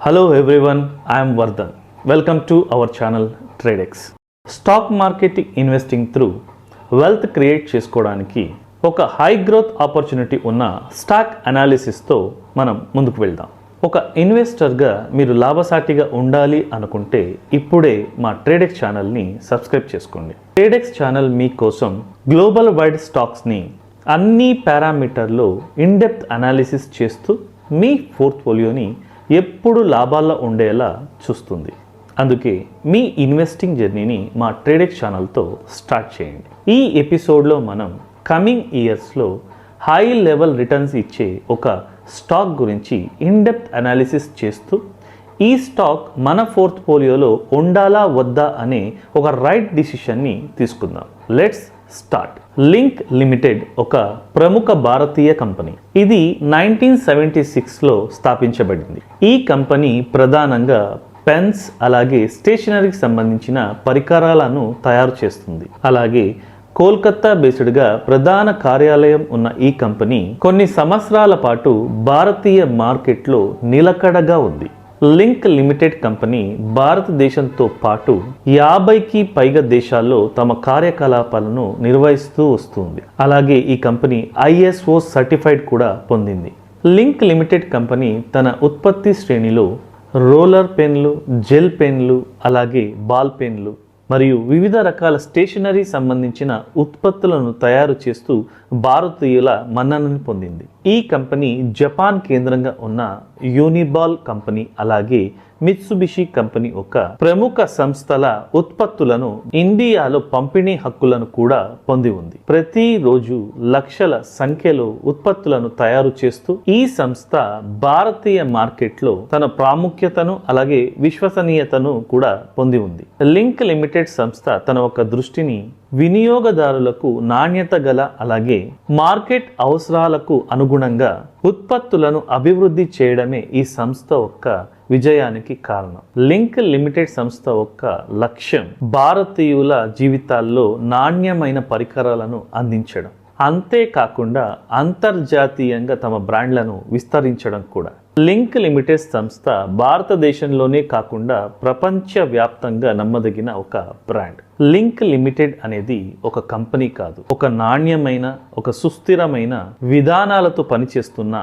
Hello everyone, I am Vardhan. Welcome to our channel TradeX. Stock marketing investing through wealth create చేసుకోవడానికి ఒక high growth opportunity ఉన్న stock అనాలిసిస్తో మనం ముందుకు వెళ్దాం. ఒక ఇన్వెస్టర్గా మీరు లాభసాటిగా ఉండాలి అనుకుంటే ఇప్పుడే మా ట్రేడెక్స్ ఛానల్ని సబ్స్క్రైబ్ చేసుకోండి. ట్రేడెక్స్ ఛానల్ మీకోసం గ్లోబల్ వైడ్ స్టాక్స్ని అన్ని పారామీటర్లో ఇన్డెప్త్ అనాలిసిస్ చేస్తూ మీ పోర్ట్ఫోలియోని ఎప్పుడు లాభాల్లో ఉండేలా చూస్తుంది. అందుకే మీ ఇన్వెస్టింగ్ జర్నీని మా ట్రేడెక్స్ ఛానల్తో స్టార్ట్ చేయండి. ఈ ఎపిసోడ్లో మనం కమింగ్ ఇయర్స్లో హై లెవెల్ రిటర్న్స్ ఇచ్చే ఒక స్టాక్ గురించి ఇన్డెప్త్ అనాలిసిస్ చేస్తూ ఈ స్టాక్ మన పోర్ట్ఫోలియోలో ఉండాలా వద్దా అనే ఒక రైట్ డిసిషన్ని తీసుకుందాం. Let's start. లింక్ లిమిటెడ్ ఒక ప్రముఖ భారతీయ కంపెనీ. ఇది 1976లో స్థాపించబడింది. ఈ కంపెనీ ప్రధానంగా పెన్స్ అలాగే స్టేషనరీకి సంబంధించిన పరికరాలను తయారు చేస్తుంది. అలాగే కోల్కతా బేస్డ్గా ప్రధాన కార్యాలయం ఉన్న ఈ కంపెనీ కొన్ని సంవత్సరాల పాటు భారతీయ మార్కెట్లో నిలకడగా ఉంది. లింక్ లిమిటెడ్ కంపెనీ భారతదేశంతో పాటు 50కి పైగా దేశాల్లో తమ కార్యకలాపాలను నిర్వహిస్తూ వస్తుంది. అలాగే ఈ కంపెనీ ISO సర్టిఫైడ్ కూడా పొందింది. లింక్ లిమిటెడ్ కంపెనీ తన ఉత్పత్తి శ్రేణిలో రోలర్ పెన్లు, జెల్ పెన్లు, అలాగే బాల్ పెన్లు మరియు వివిధ రకాల స్టేషనరీ సంబంధించిన ఉత్పత్తులను తయారు చేస్తూ భారతీయుల మన్ననని పొందింది. ఈ కంపెనీ జపాన్ కేంద్రంగా ఉన్న యూనిబాల్ కంపెనీ అలాగే మిత్సుబిషి కంపెనీ ఒక ప్రముఖ సంస్థల ఉత్పత్తులను ఇండియాలో పంపిణీ హక్కులను కూడా పొంది ఉంది. ప్రతిరోజు లక్షల సంఖ్యలో ఉత్పత్తులను తయారు చేస్తూ ఈ సంస్థ భారతీయ మార్కెట్లో తన ప్రాముఖ్యతను అలాగే విశ్వసనీయతను కూడా పొంది ఉంది. లింక్ లిమిటెడ్ సంస్థ తన ఒక దృష్టిని వినియోగదారులకు నాణ్యత గల అలాగే మార్కెట్ అవసరాలకు అనుగుణంగా ఉత్పత్తులను అభివృద్ధి చేయడమే ఈ సంస్థ యొక్క విజయానికి కారణం. లింక్ లిమిటెడ్ సంస్థ యొక్క లక్ష్యం భారతీయుల జీవితాల్లో నాణ్యమైన పరికరాలను అందించడం, అంతేకాకుండా అంతర్జాతీయంగా తమ బ్రాండ్లను విస్తరించడం కూడా. లింక్ లిమిటెడ్ సంస్థ భారతదేశంలోనే కాకుండా ప్రపంచవ్యాప్తంగా నమ్మదగిన ఒక బ్రాండ్. లింక్ లిమిటెడ్ అనేది ఒక కంపెనీ కాదు, ఒక నాణ్యమైన, ఒక సుస్థిరమైన విధానాలతో పనిచేస్తున్న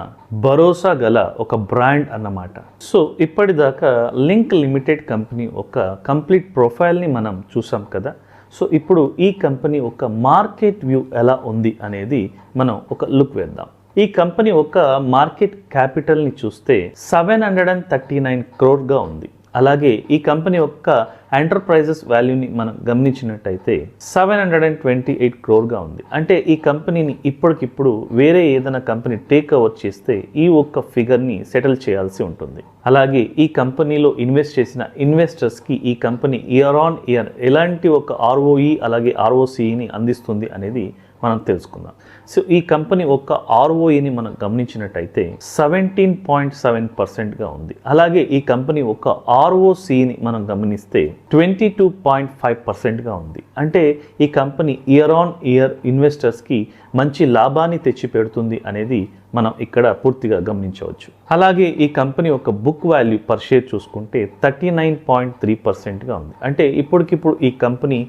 భరోసా గల ఒక బ్రాండ్ అన్నమాట. సో ఇప్పటిదాకా లింక్ లిమిటెడ్ కంపెనీ ఒక కంప్లీట్ ప్రొఫైల్ని మనం చూసాం కదా. సో ఇప్పుడు ఈ కంపెనీ ఒక మార్కెట్ వ్యూ ఎలా ఉంది అనేది మనం ఒక లుక్ వేద్దాం. ఈ కంపెనీ ఒక మార్కెట్ క్యాపిటల్ని చూస్తే 739 crore ఉంది. అలాగే ఈ కంపెనీ యొక్క ఎంటర్ప్రైజెస్ వాల్యూని మనం గమనించినట్టయితే 728 crore ఉంది. అంటే ఈ కంపెనీని ఇప్పటికిప్పుడు వేరే ఏదైనా కంపెనీ టేక్ ఓవర్ చేస్తే ఈ ఒక్క ఫిగర్ని సెటిల్ చేయాల్సి ఉంటుంది. అలాగే ఈ కంపెనీలో ఇన్వెస్ట్ చేసిన ఇన్వెస్టర్స్కి ఈ కంపెనీ ఇయర్ ఆన్ ఇయర్ ఎలాంటి ఒక ROE అలాగే ROCEని అందిస్తుంది అనేది మనం తెలుసుకుందాం. సో ఈ కంపెనీ ఒక ROEని మనం గమనించినట్టయితే 17.7%గా ఉంది. అలాగే ఈ కంపెనీ ఒక ROCని మనం గమనిస్తే 22.5%గా ఉంది. అంటే ఈ కంపెనీ ఇయర్ ఆన్ ఇయర్ ఇన్వెస్టర్స్కి మంచి లాభాన్ని తెచ్చి పెడుతుంది అనేది మనం ఇక్కడ పూర్తిగా గమనించవచ్చు. అలాగే ఈ కంపెనీ ఒక బుక్ వాల్యూ పర్ షేర్ చూసుకుంటే 39.3%గా ఉంది. అంటే ఇప్పటికిప్పుడు ఈ కంపెనీ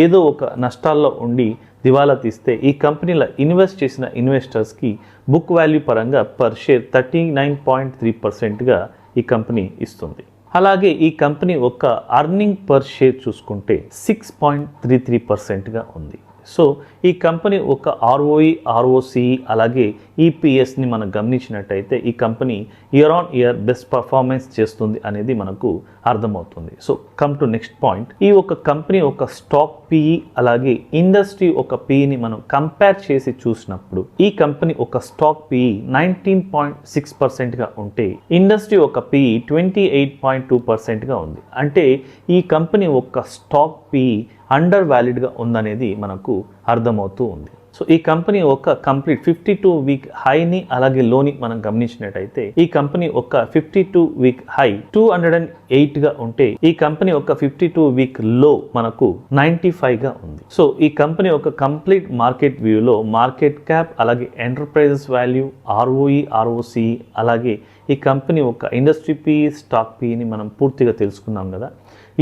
ఏదో ఒక నష్టాల్లో ఉండి దివాలా తీస్తే ఈ కంపెనీలో ఇన్వెస్ట్ చేసిన ఇన్వెస్టర్స్కి బుక్ వాల్యూ పరంగా పర్ షేర్ 39.3%గా ఈ కంపెనీ ఇస్తుంది. అలాగే ఈ కంపెనీ ఒక అర్నింగ్ పర్ షేర్ చూసుకుంటే 6.33%గా ఉంది. సో ఈ కంపెనీ ఒక ROE, ROCE అలాగే EPSని మనం గమనించినట్టయితే ఈ company year on year best performance చేస్తుంది అనేది మనకు అర్థమవుతుంది. So come to next point. ఈ ఒక కంపెనీ ఒక స్టాక్ PE అలాగే ఇండస్ట్రీ ఒక PEని మనం కంపేర్ చేసి చూసినప్పుడు ఈ కంపెనీ ఒక స్టాక్ PE 19.6%గా ఉంటే ఇండస్ట్రీ ఒక PE 28.2%గా ఉంది. అంటే ఈ కంపెనీ ఒక స్టాక్ PE అండర్ వ్యాలిడ్గా ఉందనేది మనకు అర్థమవుతూ ఉంది. సో ఈ కంపెనీ ఒక కంప్లీట్ 52 వీక్ హైని అలాగే లోని మనం గమనించినట్టయితే ఈ కంపెనీ ఒక 52 వీక్ హై 208గా ఉంటే ఈ కంపెనీ ఒక 52 వీక్ లో మనకు 95గా ఉంది. సో ఈ కంపెనీ ఒక కంప్లీట్ మార్కెట్ వ్యూలో మార్కెట్ క్యాప్ అలాగే ఎంటర్ప్రైజెస్ వాల్యూ ROE ROCE అలాగే ఈ కంపెనీ ఒక ఇండస్ట్రీ పీ, స్టాక్ పీని మనం పూర్తిగా తెలుసుకున్నాం కదా.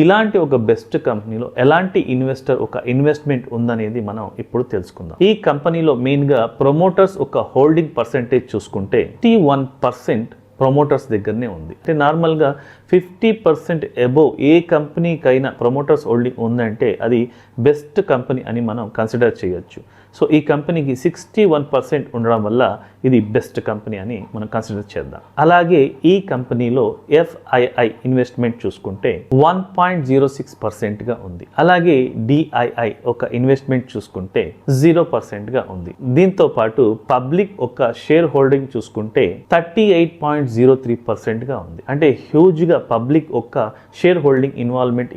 ఇలాంటి ఒక బెస్ట్ కంపెనీలో ఎలాంటి ఇన్వెస్టర్ ఒక ఇన్వెస్ట్మెంట్ ఉందనేది మనం ఇప్పుడు తెలుసుకుందాం. ఈ కంపెనీలో మెయిన్గా ప్రమోటర్స్ ఒక హోల్డింగ్ పర్సెంటేజ్ చూసుకుంటే 51% ప్రమోటర్స్ దగ్గరనే ఉంది. అంటే నార్మల్గా 50% అబోవ్ ఏ కంపెనీకైనా ప్రమోటర్స్ హోల్డింగ్ ఉందంటే అది బెస్ట్ కంపెనీ అని మనం కన్సిడర్ చేయొచ్చు. సో ఈ కంపెనీకి 61% ఉండడం వల్ల ఇది బెస్ట్ కంపెనీ అని మనం కన్సిడర్ చేద్దాం. అలాగే ఈ కంపెనీలో FII ఇన్వెస్ట్మెంట్ చూసుకుంటే 1.06%గా ఉంది. అలాగే DII ఒక ఇన్వెస్ట్మెంట్ చూసుకుంటే 0%గా ఉంది. దీంతో పాటు పబ్లిక్ ఒక షేర్ హోల్డింగ్ చూసుకుంటే 38.03%గా ఉంది. అంటే హ్యూజ్గా పబ్లిక్ ఒక షేర్ హోల్డింగ్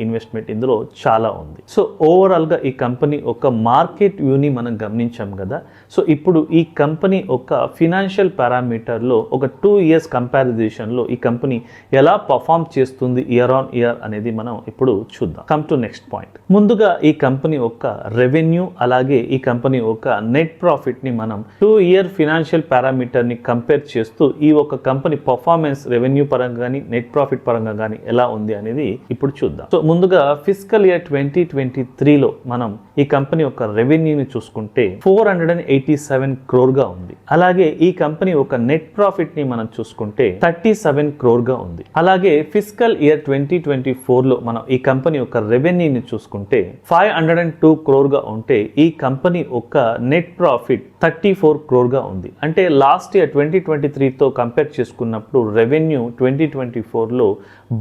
ఇన్వెస్ట్మెంట్ ఇందులో చాలా ఉంది. సో ఓవరాల్గా ఈ కంపెనీ ఒక మార్కెట్ వ్యూని మనం గమనించాం కదా. సో ఇప్పుడు ఈ కంపెనీ ఒక ఫినాన్షియల్ పారామీటర్లో ఒక 2 years కంపారిజన్లో ఈ కంపెనీ ఎలా పర్ఫామ్ చేస్తుంది ఇయర్ ఆన్ ఇయర్ అనేది మనం ఇప్పుడు చూద్దాం. Come to next point. ముందుగా ఈ కంపెనీ ఒక రెవెన్యూ అలాగే ఈ కంపెనీ ఒక నెట్ ప్రాఫిట్ని మనం 2 year ఫినాన్షియల్ పారామీటర్ని కంపేర్ చేస్తూ ఈ ఒక కంపెనీ పర్ఫార్మెన్స్ రెవెన్యూ పరంగా కానీ నెట్ ప్రాఫిట్ పరంగా కానీ ఎలా ఉంది అనేది ఇప్పుడు చూద్దాం. సో ముందుగా ఫిజికల్ ఇయర్ 2023లో మనం ఈ కంపెనీ ఒక రెవెన్యూని చూసుకుంటే 487 crore ఉంది. అలాగే ఈ కంపెనీ ఒక నెట్ ప్రాఫిట్ ని మనం చూసుకుంటే 37 crore ఉంది. అలాగే ఫిజికల్ ఇయర్ 2024లో మనం ఈ కంపెనీ ఒక రెవెన్యూని చూసుకుంటే 502 crore ఉంటే ఈ కంపెనీ ఒక నెట్ ప్రాఫిట్ 34 crore ఉంది. అంటే లాస్ట్ ఇయర్ 2023తో కంపేర్ చేసుకున్నప్పుడు రెవెన్యూ 2024లో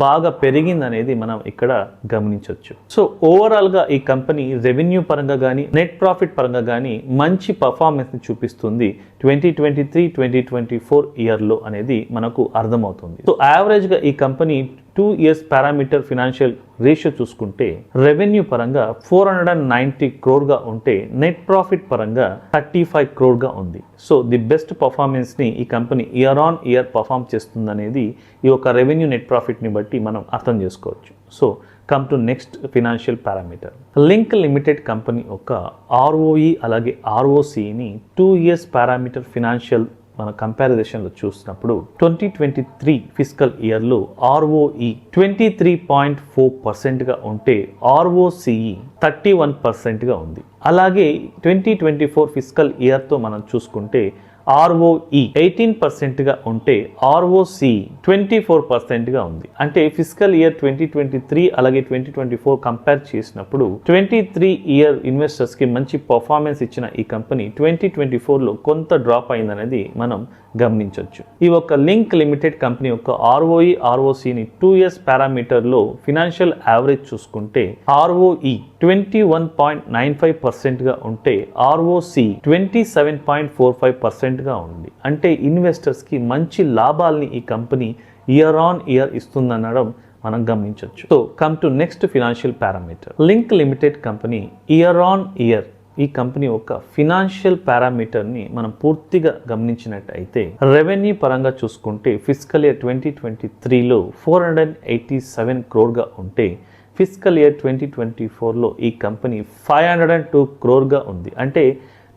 బాగా పెరిగిందనేది మనం ఇక్కడ గమనించవచ్చు. సో ఓవరాల్గా ఈ కంపెనీ రెవెన్యూ పరంగా కానీ నెట్ ప్రాఫిట్ పరంగా కానీ మంచి పర్ఫార్మెన్స్ని చూపిస్తుంది 2023-2024 ఇయర్లో అనేది మనకు అర్థమవుతుంది. సో యావరేజ్గా ఈ company 2 years parameter financial ratio చూసుకుంటే రెవెన్యూ పరంగా 490 crore ఉంటే నెట్ ప్రాఫిట్ పరంగా 35 crore ఉంది. సో ది బెస్ట్ పర్ఫార్మెన్స్ని ఈ company year on year perform చేస్తుందనేది ఈ యొక్క రెవెన్యూ నెట్ ప్రాఫిట్ని బట్టి మనం అర్థం చేసుకోవచ్చు. So come to next financial parameter. Link limited company ఒక ROE అలాగే ROCని 2 years పారామీటర్ ఫినాన్షియల్ మన కంపారిజన్లో చూసినప్పుడు 2023 ఫిజికల్ ఇయర్లో ROE 23.4%గా ఉంటే ROCE 31%గా ఉంది. అలాగే 2024 ఫిజికల్ ఇయర్తో మనం చూసుకుంటే ROE 18%గా ఉంటే ROCE 24%గా ఉంది. అంటే ఫిజికల్ ఇయర్ 2023 అలాగే 2024 కంపేర్ చేసినప్పుడు 23 ఇయర్ ఇన్వెస్టర్స్కి మంచి పర్ఫార్మెన్స్ ఇచ్చిన ఈ కంపెనీ 2024లో కొంత డ్రాప్ అయిందనేది మనం గమనించవచ్చు. ఈ ఒక లింక్ లిమిటెడ్ కంపెనీ యొక్క ROE ROCని 2 years పారామీటర్లో ఫినాన్షియల్ యావరేజ్ చూసుకుంటే ROE 21.95%గా ఉంటే ROCE 27.45%గా ఉంది. అంటే ఇన్వెస్టర్స్కి మంచి లాభాల్ని ఈ కంపెనీ ఇయర్ ఆన్ ఇయర్ ఇస్తుందనడం మనం గమనించవచ్చు. So come to next financial parameter. Link limited company year on year ఈ కంపెనీ ఒక ఫినాన్షియల్ పారామీటర్ని మనం పూర్తిగా గమనించినట్టయితే రెవెన్యూ పరంగా చూసుకుంటే ఫిజికల్ ఇయర్ 2023లో 487 crore ఉంటే ఫిజికల్ ఇయర్ 2024లో ఈ కంపెనీ 502 crore ఉంది. అంటే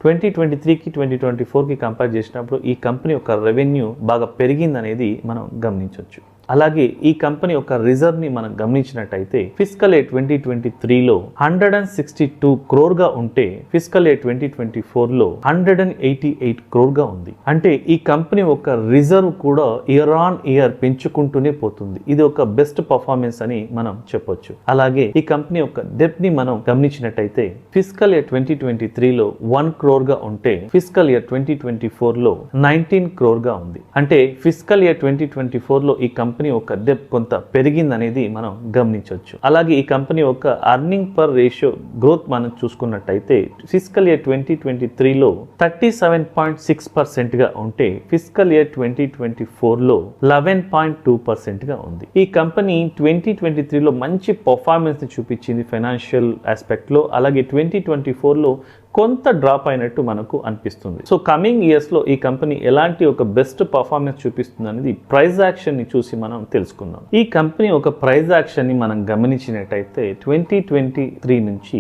2023కి 2024కి కంపేర్ చేసినప్పుడు ఈ కంపెనీ యొక్క రెవెన్యూ బాగా పెరిగిందనేది మనం గమనించవచ్చు. అలాగే ఈ కంపెనీ యొక్క రిజర్వ్ని మనం గమనించినట్టయితే ఫిజికల్ ఇయర్ 2023లో 162 crore ఉంటే ఫిజికల్ ఇయర్ 2024లో 188 crore ఉంది. అంటే ఈ కంపెనీ ఒక రిజర్వ్ కూడా ఇయర్ ఆన్ ఇయర్ పెంచుకుంటూనే పోతుంది. ఇది ఒక బెస్ట్ పర్ఫార్మెన్స్ అని మనం చెప్పొచ్చు. అలాగే ఈ కంపెనీ యొక్క డెప్ట్ ని మనం గమనించినట్టయితే ఫిజికల్ ఇయర్ 2023లో 1 crore ఉంటే ఫిజికల్ ఇయర్ 2024లో 19 crore ఉంది. అంటే ఫిజికల్ ఇయర్ 2024లో ఈ కంపెనీ ఒక డెప్ట్ కొంత పెరిగిందనేది మనం గమనించవచ్చు. అలాగే ఈ కంపెనీ ఒక అర్నింగ్ పర్ రేషియో గ్రోత్ మనం చూసుకున్నట్టయితే ఫిజికల్ ఇయర్ 2023లో 37.6%గా ఉంటే ఫిజికల్ ఇయర్ 2024లో 11.2%గా ఉంది. ఈ కంపెనీ 2023లో మంచి పర్ఫార్మెన్స్ ని చూపించింది ఫైనాన్షియల్ ఆస్పెక్ట్ లో. అలాగే 2024లో కొంత డ్రాప్ అయినట్టు మనకు అనిపిస్తుంది. సో కమింగ్ ఇయర్స్లో ఈ కంపెనీ ఎలాంటి ఒక బెస్ట్ పర్ఫార్మెన్స్ చూపిస్తుంది అనేది ప్రైస్ యాక్షన్ని చూసి మనం తెలుసుకుందాం. ఈ కంపెనీ ఒక ప్రైస్ యాక్షన్ని మనం గమనించినట్టయితే 2023 నుంచి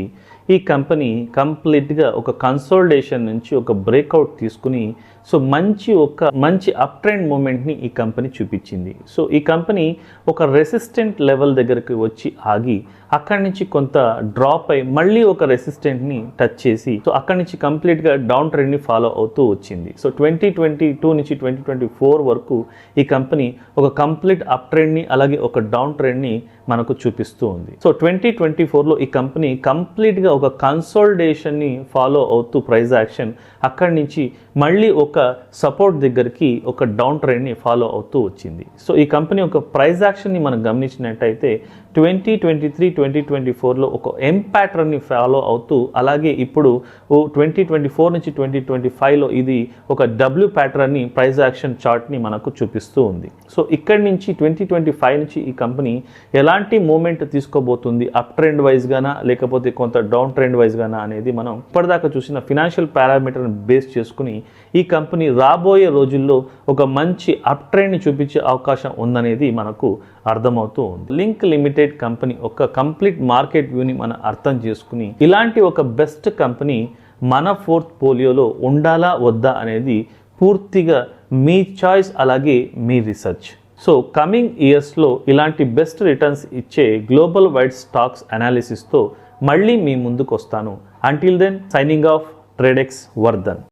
ఈ కంపెనీ కంప్లీట్గా ఒక కన్సోలిడేషన్ నుంచి ఒక బ్రేక్అవుట్ తీసుకుని సో మంచి అప్ ట్రెండ్ మూమెంట్ని ఈ కంపెనీ చూపించింది. సో ఈ కంపెనీ ఒక రెసిస్టెంట్ లెవెల్ దగ్గరికి వచ్చి ఆగి అక్కడి నుంచి కొంత డ్రాప్ అయి మళ్ళీ ఒక రెసిస్టెంట్ని టచ్ చేసి సో అక్కడి నుంచి కంప్లీట్గా డౌన్ ట్రెండ్ని ఫాలో అవుతూ వచ్చింది. సో 2022 నుంచి 2024 వరకు ఈ కంపెనీ ఒక కంప్లీట్ అప్ ట్రెండ్ని అలాగే ఒక డౌన్ ట్రెండ్ని మనకు చూపిస్తూ ఉంది. సో 2024లో ఈ కంపెనీ కంప్లీట్గా ఒక కన్సోలిడేషన్ని ఫాలో అవుతూ ప్రైస్ యాక్షన్ అక్కడి నుంచి మళ్ళీ ఒక సపోర్ట్ దగ్గరికి ఒక డౌన్ ట్రెండ్ని ఫాలో అవుతూ వచ్చింది. సో ఈ కంపెనీ ఒక ప్రైస్ యాక్షన్ని మనం గమనించినట్టయితే 2023-2024లో ఒక ఎం ప్యాటర్న్ని ఫాలో అవుతూ అలాగే ఇప్పుడు 2024 నుంచి 2025లో ఇది ఒక డబ్ల్యూ ప్యాటర్న్ని ప్రైస్ యాక్షన్ చార్ట్ని మనకు చూపిస్తూ ఉంది. సో ఇక్కడి నుంచి 2025 నుంచి ఈ కంపెనీ ఎలాంటి మూమెంట్ తీసుకోబోతుంది, అప్ ట్రెండ్ వైజ్గానా లేకపోతే కొంత డౌన్ ట్రెండ్ వైజ్గానా అనేది మనం ఇప్పటిదాకా చూసిన ఫినాన్షియల్ పారామీటర్ని బేస్ చేసుకుని ఈ కంపెనీ రాబోయే రోజుల్లో ఒక మంచి అప్ ట్రెండ్ని చూపించే అవకాశం ఉందనేది మనకు అర్థమవుతూ ఉంది. లింక్ లిమిటెడ్ కంపెనీ ఒక కంప్లీట్ మార్కెట్ వ్యూని మనం అర్థం చేసుకుని ఇలాంటి ఒక బెస్ట్ కంపెనీ మన పోర్ట్ఫోలియోలో ఉండాలా వద్దా అనేది పూర్తిగా మీ చాయిస్ అలాగే మీ రీసెర్చ్. సో కమింగ్ ఇయర్స్లో ఇలాంటి బెస్ట్ రిటర్న్స్ ఇచ్చే గ్లోబల్ వైడ్ స్టాక్స్ అనాలిసిస్తో మళ్ళీ మీ ముందుకు వస్తాను. Until then signing off Tradex Vardhan.